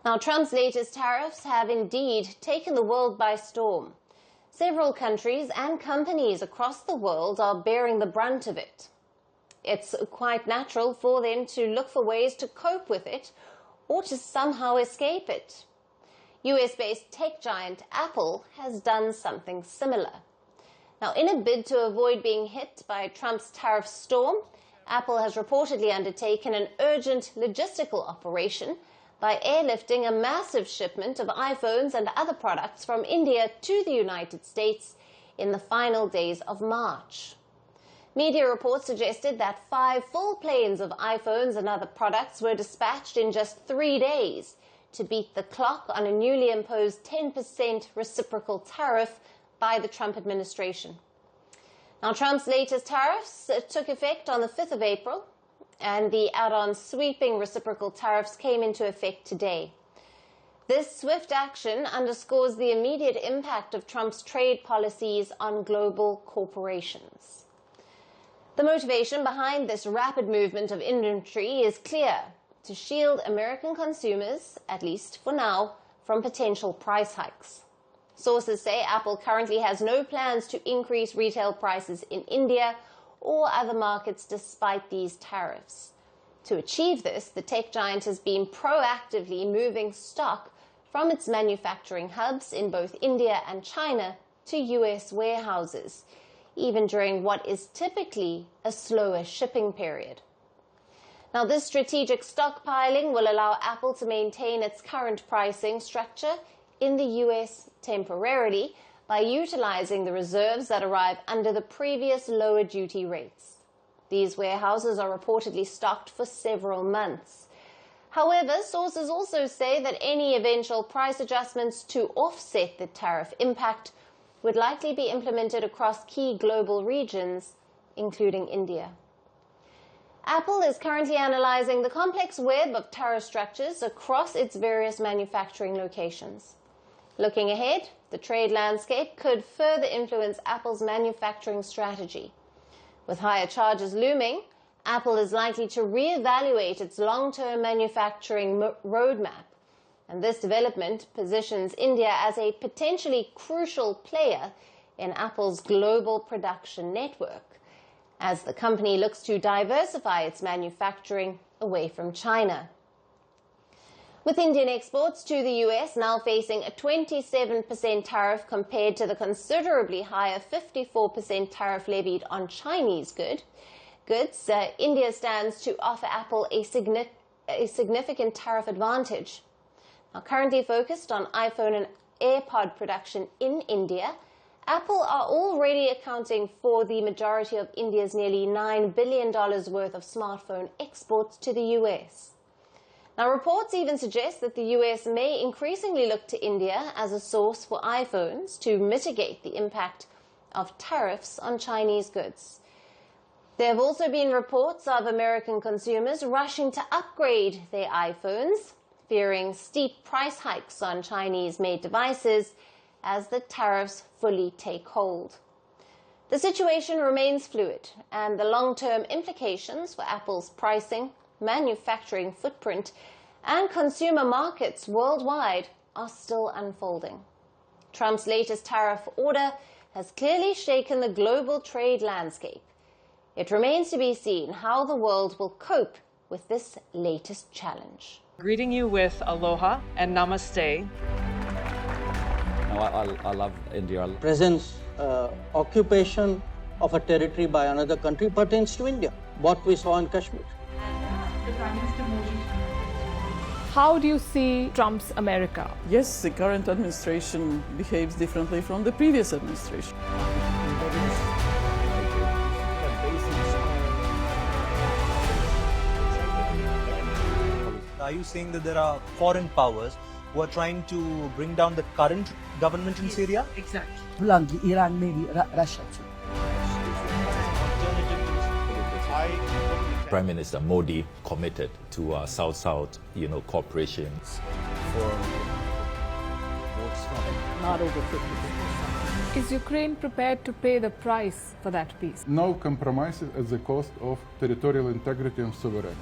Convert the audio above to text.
Now, Trump's latest tariffs have indeed taken the world by storm. Several countries and companies across the world are bearing the brunt of it. It's quite natural for them to look for ways to cope with it or to somehow escape it. US-based tech giant Apple has done something similar. Now, in a bid to avoid being hit by Trump's tariff storm, Apple has reportedly undertaken an urgent logistical operation by airlifting a massive shipment of iPhones and other products from India to the United States in the final days of March. Media reports suggested that 5 full planes of iPhones and other products were dispatched in just 3 days to beat the clock on a newly imposed 10% reciprocal tariff by the Trump administration. Now, Trump's latest tariffs took effect on the 5th of April, and the add-on sweeping reciprocal tariffs came into effect today. This swift action underscores the immediate impact of Trump's trade policies on global corporations. The motivation behind this rapid movement of inventory is clear: to shield American consumers, at least for now, from potential price hikes. Sources say Apple currently has no plans to increase retail prices in India or other markets despite these tariffs. To achieve this, the tech giant has been proactively moving stock from its manufacturing hubs in both India and China to US warehouses, even during what is typically a slower shipping period. Now, this strategic stockpiling will allow Apple to maintain its current pricing structure in the US temporarily by utilizing the reserves that arrive under the previous lower duty rates. These warehouses are reportedly stocked for several months. However, sources also say that any eventual price adjustments to offset the tariff impact would likely be implemented across key global regions, including India. Apple is currently analyzing the complex web of tariff structures across its various manufacturing locations. Looking ahead, the trade landscape could further influence Apple's manufacturing strategy. With higher charges looming, Apple is likely to reevaluate its long-term manufacturing roadmap, and this development positions India as a potentially crucial player in Apple's global production network, as the company looks to diversify its manufacturing away from China. With Indian exports to the US now facing a 27% tariff compared to the considerably higher 54% tariff levied on Chinese goods, India stands to offer Apple a significant tariff advantage. Now, currently focused on iPhone and AirPod production in India, Apple are already accounting for the majority of India's nearly $9 billion worth of smartphone exports to the US. Now, reports even suggest that the US may increasingly look to India as a source for iPhones to mitigate the impact of tariffs on Chinese goods. There have also been reports of American consumers rushing to upgrade their iPhones, fearing steep price hikes on Chinese-made devices as the tariffs fully take hold. The situation remains fluid, and the long-term implications for Apple's pricing, manufacturing footprint, and consumer markets worldwide are still unfolding. Trump's latest tariff order has clearly shaken the global trade landscape. It remains to be seen how the world will cope with this latest challenge. Greeting you with aloha and namaste. I love India. Presence, occupation of a territory by another country pertains to India, what we saw in Kashmir. How do you see Trump's America? Yes, the current administration behaves differently from the previous administration. Are you saying that there are foreign powers who are trying to bring down the current government in Syria? Exactly. Bluntly, Iran, maybe Russia too. Prime Minister Modi committed to South-South, cooperation. Not over 50%. Is Ukraine prepared to pay the price for that peace? No compromises at the cost of territorial integrity and sovereignty.